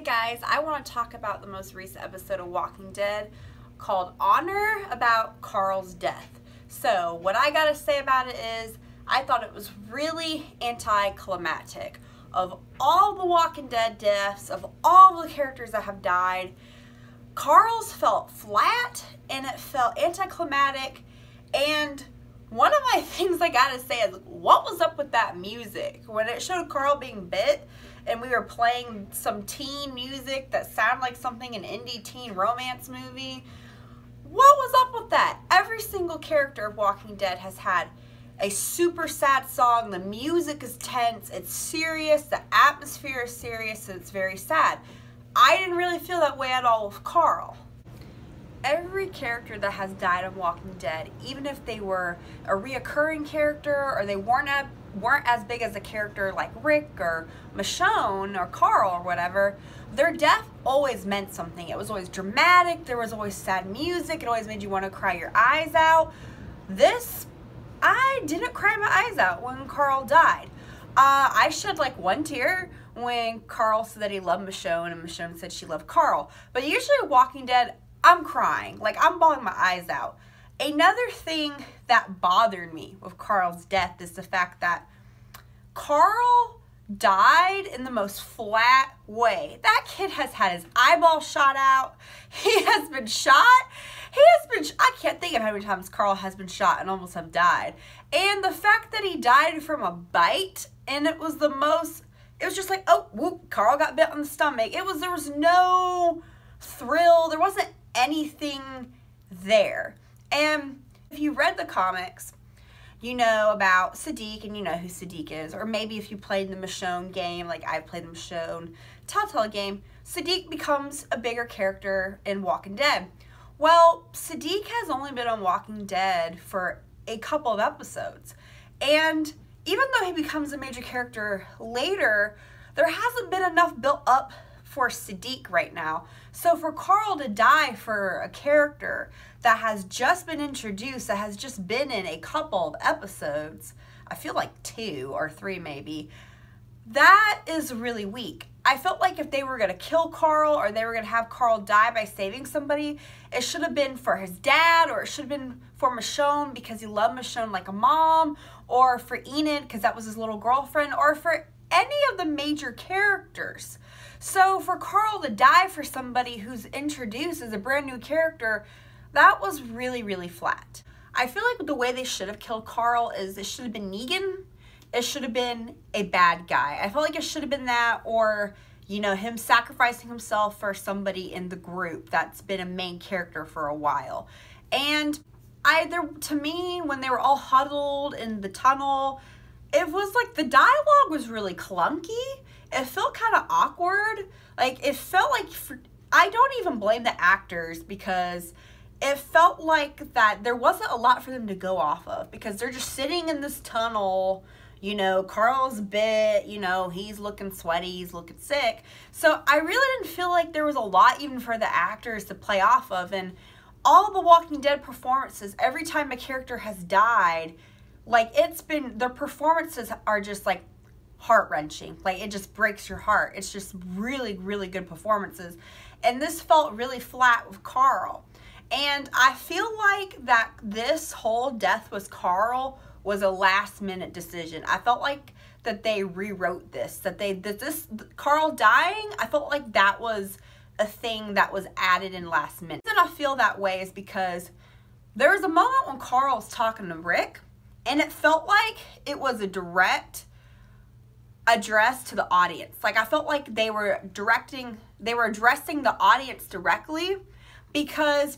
Hey guys, I want to talk about the most recent episode of Walking Dead called Honor, about Carl's death. So what I gotta say about it is I thought it was really anticlimactic. Of all the Walking Dead deaths, of all the characters that have died, Carl's felt flat and it felt anticlimactic. And one of my things I gotta say is, what was up with that music? When it showed Carl being bit and we were playing some teen music that sounded like something an indie teen romance movie, what was up with that? Every single character of Walking Dead has had a super sad song. The music is tense, it's serious, the atmosphere is serious, and it's very sad. I didn't really feel that way at all with Carl. Every character that has died on Walking Dead, even if they were a reoccurring character or they weren't as big as a character like Rick or Michonne or Carl or whatever, their death always meant something. It was always dramatic, there was always sad music, it always made you want to cry your eyes out. This, I didn't cry my eyes out when Carl died. I shed like one tear when Carl said that he loved Michonne and Michonne said she loved Carl. But usually Walking Dead, I'm crying. Like, I'm bawling my eyes out. Another thing that bothered me with Carl's death is the fact that Carl died in the most flat way. That kid has had his eyeball shot out. He has been shot. I can't think of how many times Carl has been shot and almost have died. And the fact that he died from a bite, and it was just like, oh, whoop, Carl got bit on the stomach. There was no thrill. There wasn't anything there. And if you read the comics, you know about Siddiq and you know who Siddiq is. Or maybe if you played the Michonne game, like I played the Michonne Telltale game, Siddiq becomes a bigger character in Walking Dead. Well, Siddiq has only been on Walking Dead for a couple of episodes. And even though he becomes a major character later, there hasn't been enough built up for Siddiq right now. So for Carl to die for a character that has just been introduced, that has just been in a couple of episodes, I feel like 2 or 3 maybe, that is really weak. I felt like if they were going to kill Carl or they were going to have Carl die by saving somebody, it should have been for his dad, or it should have been for Michonne because he loved Michonne like a mom, or for Enid because that was his little girlfriend, or for any of the major characters. So for Carl to die for somebody who's introduced as a brand new character, that was really, really flat. I feel like the way they should have killed Carl is it should have been Negan. It should have been a bad guy. I felt like it should have been that, or, you know, him sacrificing himself for somebody in the group that's been a main character for a while. And to me, when they were all huddled in the tunnel, it was like the dialogue was really clunky. It felt kind of awkward. Like, it felt like, I don't even blame the actors, because it felt like that there wasn't a lot for them to go off of, because they're just sitting in this tunnel. You know, Carl's bit, you know, he's looking sweaty, he's looking sick. So I really didn't feel like there was a lot even for the actors to play off of. And all the Walking Dead performances, every time a character has died, like, their performances are just like heart-wrenching. Like, it just breaks your heart. It's just really, really good performances. And this felt really flat with Carl. And I feel like that this whole death with Carl was a last-minute decision. I felt like that they rewrote this. Carl dying, I felt like that was a thing that was added in last minute. The reason I feel that way is because there was a moment when Carl was talking to Rick, and it felt like it was a direct address to the audience. Like, I felt like they were addressing the audience directly, because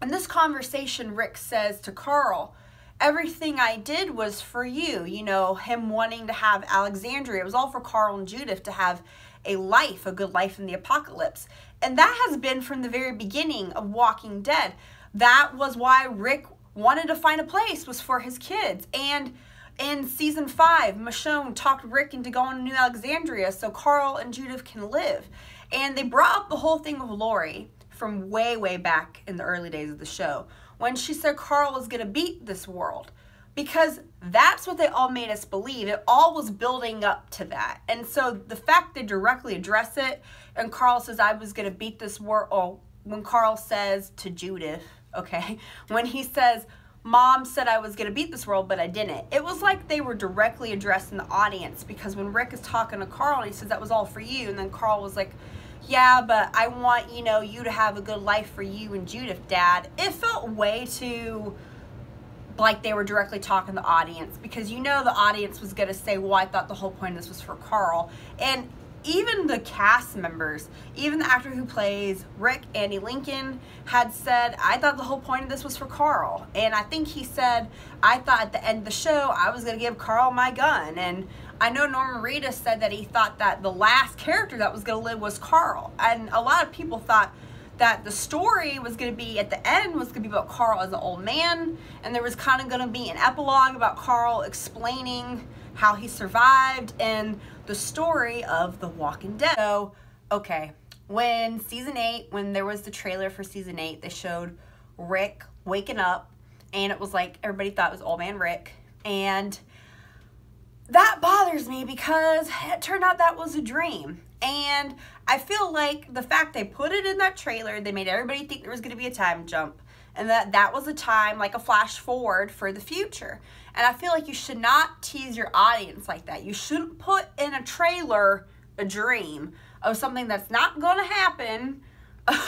in this conversation, Rick says to Carl, everything I did was for you. You know, him wanting to have Alexandria. It was all for Carl and Judith to have a good life in the apocalypse. And that has been from the very beginning of Walking Dead. That was why Rick wanted to find a place, was for his kids. And in season 5, Michonne talked Rick into going to New Alexandria so Carl and Judith can live. And they brought up the whole thing with Lori from way, way back in the early days of the show, when she said Carl was going to beat this world. because that's what they all made us believe. It all was building up to that. And so the fact they directly address it, and Carl says, I was going to beat this war. Oh, when Carl says to Judith, okay, when he says, Mom said I was going to beat this world, but I didn't. It was like they were directly addressing the audience, because when Rick is talking to Carl and he says, that was all for you. And then Carl was like, yeah, but I want, you know, you to have a good life for you and Judith, Dad. It felt way too like they were directly talking to the audience, because you know the audience was going to say, well, I thought the whole point of this was for Carl. And even the cast members, even the actor who plays Rick, Andy Lincoln, had said, I thought the whole point of this was for Carl. And I think he said, I thought at the end of the show, I was going to give Carl my gun. And I know Norman Reedus said that he thought that the last character that was going to live was Carl. And a lot of people thought that the story was going to be, at the end, was going to be about Carl as an old man. And there was kind of going to be an epilogue about Carl explaining how he survived and the story of The Walking Dead. So, okay, when season 8, when there was the trailer for season 8, they showed Rick waking up, and it was like everybody thought it was old man Rick. And that bothers me, because it turned out that was a dream. And I feel like the fact they put it in that trailer, they made everybody think there was going to be a time jump, and that was a time, like a flash forward for the future. And I feel like you should not tease your audience like that. You shouldn't put in a trailer a dream of something that's not going to happen,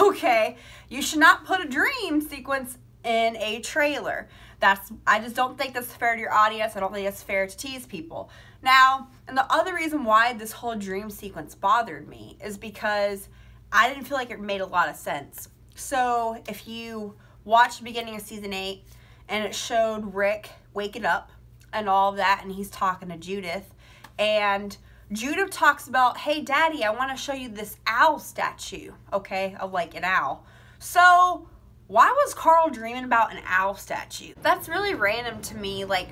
okay? You should not put a dream sequence in a trailer. I just don't think that's fair to your audience. I don't think it's fair to tease people. Now, and the other reason why this whole dream sequence bothered me is because I didn't feel like it made a lot of sense. So if you watch the beginning of season 8, and it showed Rick waking up and all of that, and he's talking to Judith, and Judith talks about, hey, Daddy, I want to show you this owl statue, okay, of like an owl. So why was Carl dreaming about an owl statue? That's really random to me. Like,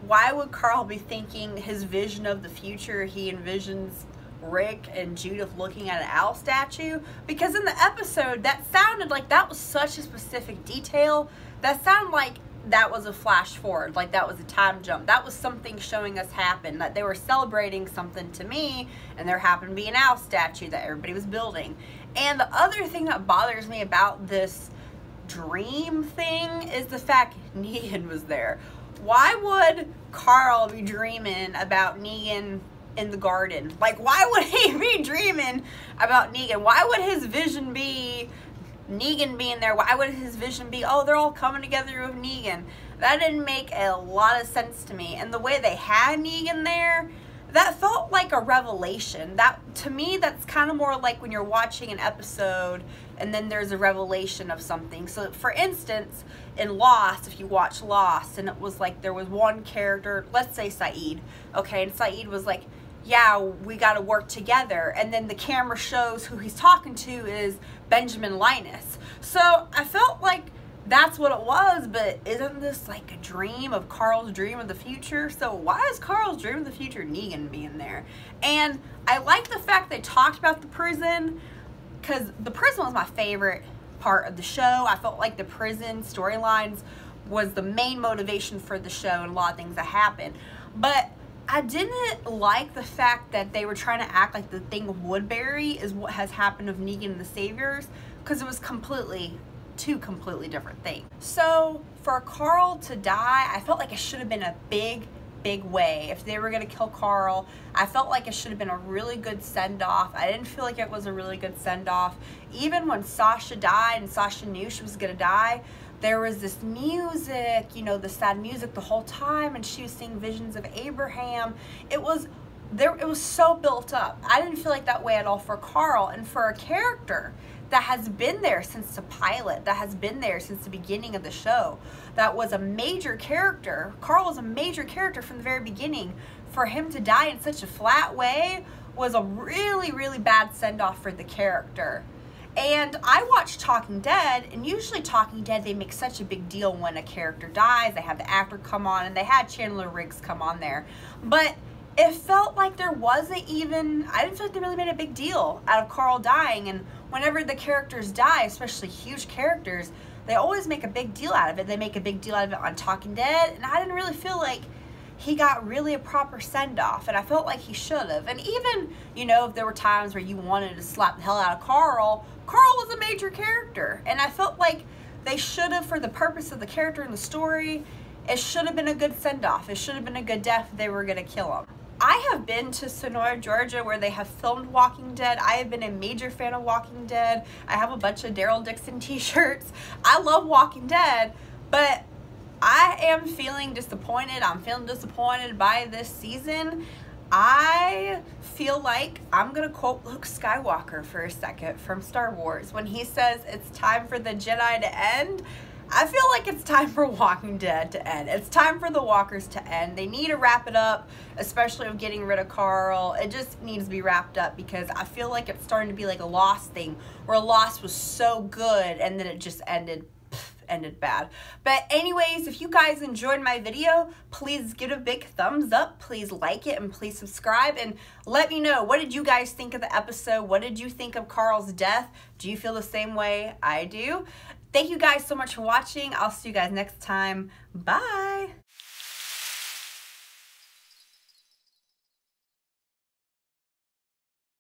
why would Carl be thinking his vision of the future, he envisions Rick and Judith looking at an owl statue? Because in the episode, that sounded like that was such a specific detail. That sounded like that was a flash forward, like that was a time jump. That was something showing us happen, that they were celebrating something to me, and there happened to be an owl statue that everybody was building. And the other thing that bothers me about this dream thing is the fact Negan was there. Why would Carl be dreaming about Negan in the garden? Like, why would he be dreaming about Negan? Why would his vision be Negan being there? Why would his vision be, oh, they're all coming together with Negan? That didn't make a lot of sense to me. And the way they had Negan there, that felt like a revelation. That, to me, that's kind of more like when you're watching an episode and then there's a revelation of something. So, for instance, in Lost, if you watch Lost, and it was like there was one character, let's say Saeed, okay, and Saeed was like, yeah, we got to work together. And then the camera shows who he's talking to is Benjamin Linus. So I felt like that's what it was, but isn't this like a dream of Carl's dream of the future? So why is Carl's dream of the future Negan being there? And I like the fact they talked about the prison, because the prison was my favorite part of the show. I felt like the prison storylines was the main motivation for the show and a lot of things that happened. But I didn't like the fact that they were trying to act like the thing of Woodbury is what has happened of Negan and the Saviors, because it was two completely different things. So for Carl to die, I felt like it should have been a big way. If they were going to kill Carl, I felt like it should have been a really good send-off. I didn't feel like it was a really good send-off. Even when Sasha died and Sasha knew she was going to die, there was this music, you know, the sad music the whole time, and she was seeing visions of Abraham. It was so built up. I didn't feel like that way at all for Carl, and for a character that has been there since the pilot, that has been there since the beginning of the show, that was a major character. Carl was a major character from the very beginning. For him to die in such a flat way was a really, really bad send-off for the character. And I watched Talking Dead, and usually Talking Dead, they make such a big deal when a character dies. They have the actor come on, and they had Chandler Riggs come on there. But it felt like there wasn't even, I didn't feel like they really made a big deal out of Carl dying. And whenever the characters die, especially huge characters, they always make a big deal out of it. They make a big deal out of it on Talking Dead, and I didn't really feel like he got really a proper send-off, and I felt like he should have. And even, you know, if there were times where you wanted to slap the hell out of Carl was a major character, and I felt like they should have, for the purpose of the character and the story, it should have been a good send-off. It should have been a good death if they were going to kill him. I have been to Sonora, Georgia, where they have filmed Walking Dead. I have been a major fan of Walking Dead. I have a bunch of Daryl Dixon t-shirts. I love Walking Dead, but I am feeling disappointed. I'm feeling disappointed by this season. I feel like, I'm going to quote Luke Skywalker for a second from Star Wars, when he says it's time for the Jedi to end. I feel like it's time for Walking Dead to end. It's time for the Walkers to end. They need to wrap it up, especially with getting rid of Carl. It just needs to be wrapped up, because I feel like it's starting to be like a Lost thing, where Lost was so good and then it just ended bad. But anyways, if you guys enjoyed my video, please give it a big thumbs up, please like it, and please subscribe, and let me know, what did you guys think of the episode? What did you think of Carl's death? Do you feel the same way I do? Thank you guys so much for watching. I'll see you guys next time. Bye.